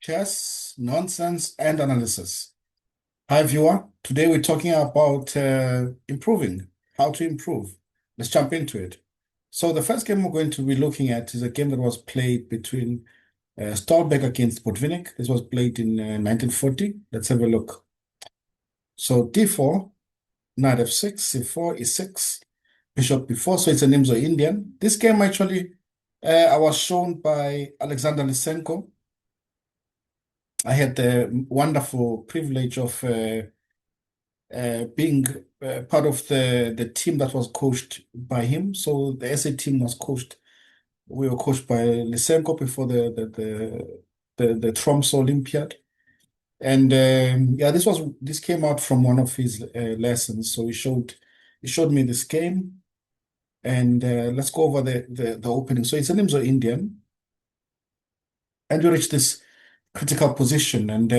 Chess, nonsense, and analysis. Hi, viewer. Today we're talking about improving, how to improve. Let's jump into it. So the first game we're going to be looking at is a game that was played between Stolberg against Botvinnik. This was played in 1940. Let's have a look. So d4, knight f6, c4, e6, bishop b4. So it's an Indian. This game actually I was shown by Alexander Lysenko. I had the wonderful privilege of being part of the team that was coached by him. So the SA team was coached. We were coached by Lysenko before the Tromsø Olympiad, and yeah, this came out from one of his lessons. So he showed me this game, and let's go over the opening. So it's an Indian, and we reached this critical position, and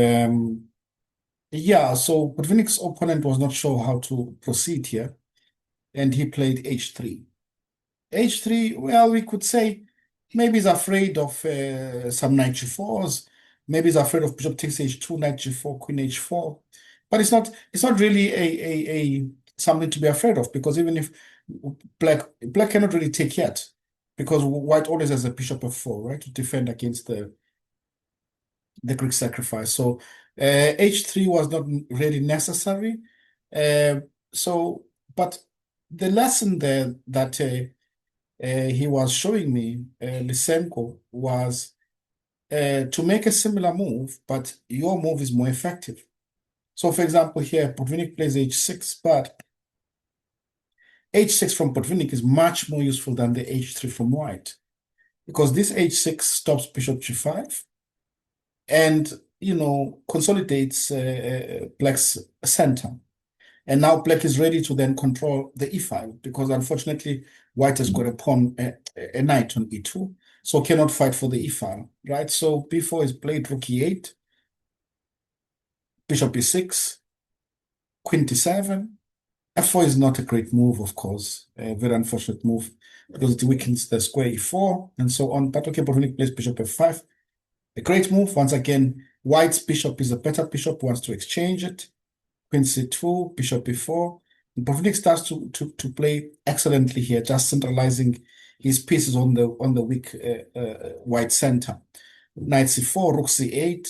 yeah, so Botvinnik's opponent was not sure how to proceed here, and he played h3. H3, well, we could say maybe he's afraid of some knight g4s, maybe he's afraid of bishop takes h2, knight g4, queen h4. But it's not really a something to be afraid of, because even if black cannot really take yet, because white always has a bishop f4, right, to defend against the Greek sacrifice. So h3 was not really necessary. Uh, so, but the lesson there that he was showing me, Lysenko, was to make a similar move, but your move is more effective. So, for example, here, Botvinnik plays h6, but h6 from Botvinnik is much more useful than the h3 from white, because this h6 stops bishop g5 and, consolidates black's center. And now black is ready to then control the e-file, because unfortunately white has got a pawn, a knight on e2, so cannot fight for the e-file, right? So b4 is played, rook e8, bishop e6, queen d7. f4 is not a great move, of course, a very unfortunate move, because it weakens the square e4 and so on. But okay, Botvinnik plays bishop f5. A great move. Once again, white's bishop is a better bishop, wants to exchange it. Queen c2, bishop b4. Botvinnik starts to play excellently here, just centralizing his pieces on the weak white center. Knight c4, rook c8,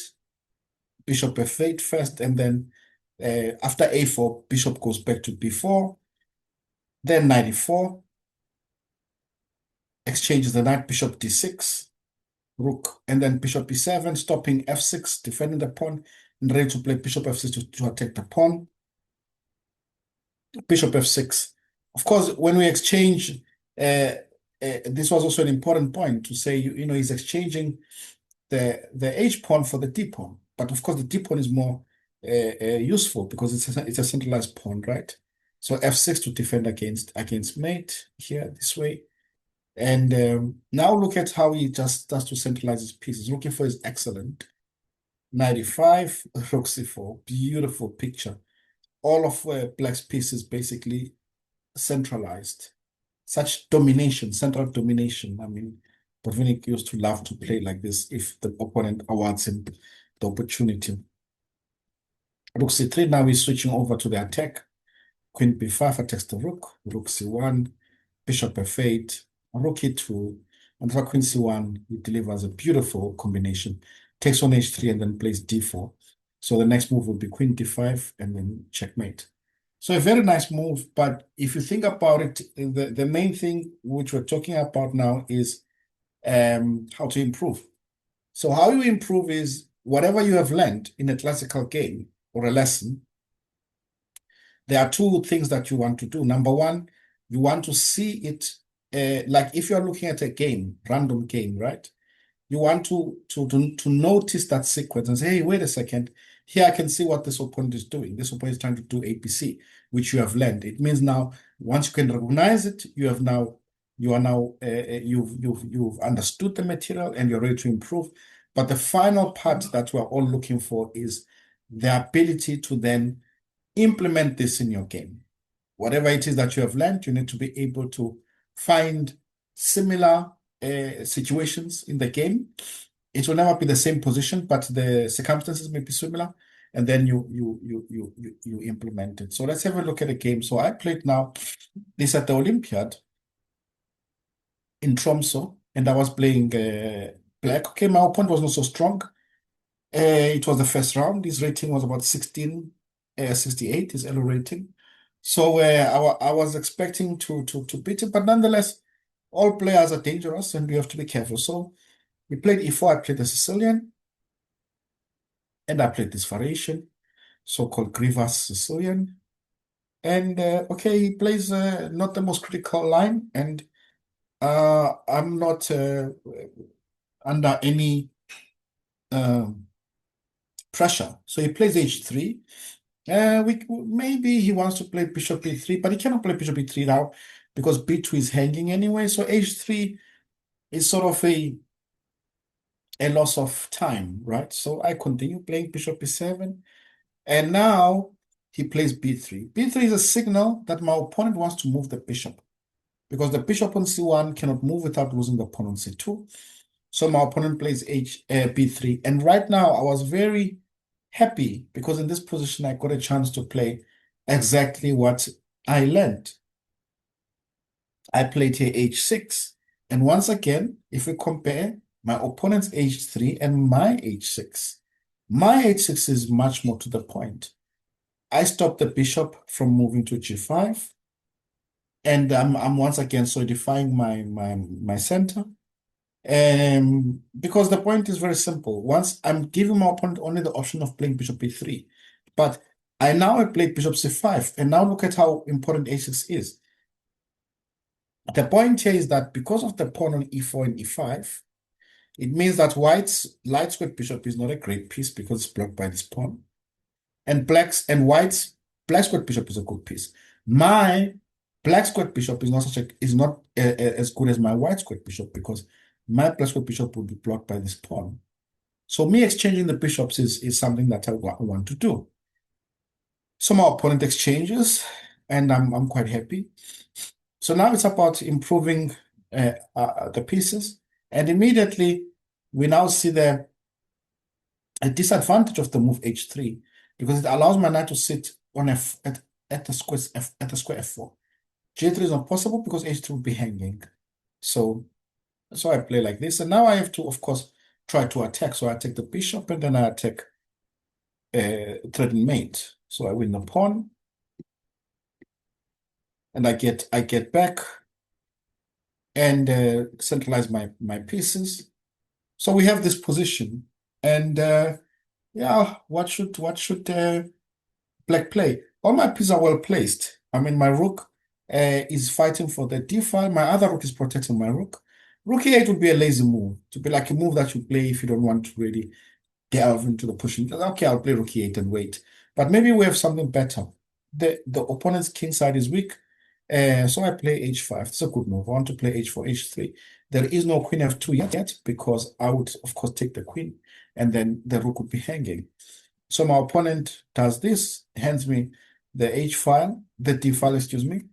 bishop f8 first, and then after a4, bishop goes back to b4. Then knight e4, exchanges the knight, bishop d6, rook, and then bishop b7, stopping f6, defending the pawn, and ready to play bishop f6 to attack the pawn. Bishop f6. Of course, when we exchange, this was also an important point to say, he's exchanging the h pawn for the d pawn. But of course, the d pawn is more useful because it's a centralized pawn, right? So f6 to defend against mate here this way. And now look at how he just starts to centralize his pieces. Rook e4 is excellent. 95, rook c4, beautiful picture. All of black's pieces basically centralized. Such domination, central domination. I mean, Botvinnik used to love to play like this if the opponent awards him the opportunity. Rook c3, now he's switching over to the attack. Queen b5 attacks the rook. Rook c1, bishop f8, rook e2, and for queen c1, he delivers a beautiful combination. Takes on h3 and then plays d4. So the next move will be queen d5 and then checkmate. So a very nice move, but if you think about it, the main thing which we're talking about now is how to improve. So how you improve is whatever you have learned in a classical game or a lesson, there are two things that you want to do. Number one, you want to see it like if you're looking at a game, random game, right? You want to notice that sequence and say, hey, wait a second, here I can see what this opponent is doing. This opponent is trying to do ABC, which you have learned. It means now once you can recognize it, you've understood the material and you're ready to improve. But the final part that we're all looking for is the ability to then implement this in your game. Whatever it is that you have learned, you need to be able to find similar situations in the game it will never be the same position, but the circumstances may be similar, and then you implement it. So let's have a look at the game. So I played now this at the Olympiad in Tromsø, and I was playing black. Okay, my opponent was not so strong. It was the first round. His rating was about 68, his elo rating. So I was expecting to beat it, but nonetheless, all players are dangerous and we have to be careful. So we played e4, I played the Sicilian, and I played this variation, so-called Grivas Sicilian. And okay, he plays not the most critical line, and I'm not under any pressure. So he plays h3. Maybe he wants to play bishop e3, but he cannot play bishop e3 now because b2 is hanging anyway. So h3 is sort of a loss of time, right? So I continue playing bishop e7, and now he plays b3. b3 is a signal that my opponent wants to move the bishop because the bishop on c1 cannot move without losing the pawn on c2. So my opponent plays b3, and right now I was very happy because in this position I got a chance to play exactly what I learned. I played here h6, and once again, if we compare my opponent's h3 and my h6 is much more to the point. I stopped the bishop from moving to g5, and I'm once again solidifying my center. Because the point is very simple. Once I'm giving my opponent only the option of playing bishop b3, but I now played bishop c5, and now look at how important a6 is. The point here is that because of the pawn on e4 and e5, it means that white's light squared bishop is not a great piece because it's blocked by this pawn, and white's black squared bishop is a good piece. My black squared bishop is not as good as my white squared bishop because my black squared bishop will be blocked by this pawn. So me exchanging the bishops is something that I want to do. So my opponent exchanges, and I'm quite happy. So now it's about improving the pieces, and immediately we now see the disadvantage of the move h3 because it allows my knight to sit on at the square f4. g3 is not possible because h3 will be hanging. So I play like this, and now I have to, of course, try to attack. So I take the bishop, and then I attack threatened mate. So I win the pawn, and I get back and centralize my pieces. So we have this position, and yeah, what should black play? All my pieces are well placed. I mean, my rook is fighting for the d file. My other rook is protecting my rook. Rook e8 would be a lazy move, to be like a move that you play if you don't want to really delve into the pushing. Okay, I'll play rook e8 and wait. But maybe we have something better. The opponent's king side is weak, so I play h5. It's a good move. I want to play h4, h3. There is no queen f2 yet because I would, of course, take the queen, and then the rook would be hanging. So my opponent does this, hands me the h file, the d file, excuse me.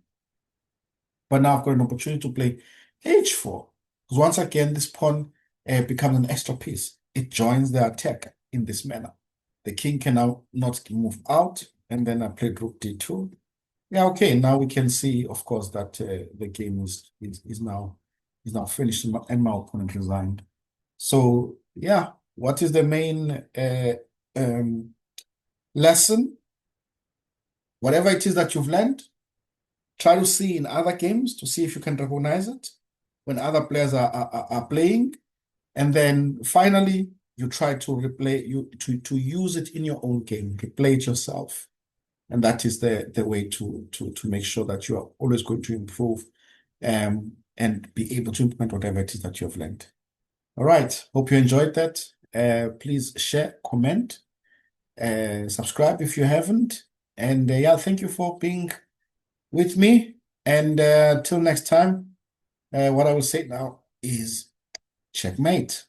But now I've got an opportunity to play h4. Because once again, this pawn becomes an extra piece. It joins the attack in this manner. The king can now not move out, and then I played rook d2. Yeah, okay, now we can see, of course, that the game is now finished and my opponent resigned. So yeah, what is the main lesson? Whatever it is that you've learned, try to see in other games to see if you can recognize it when other players are playing, and then finally you try to to use it in your own game, replay it yourself, and that is the way to make sure that you are always going to improve and be able to implement whatever it is that you have learned. All right, hope you enjoyed that. Please share, comment, subscribe if you haven't, and yeah, thank you for being with me. And till next time, what I will say now is checkmate.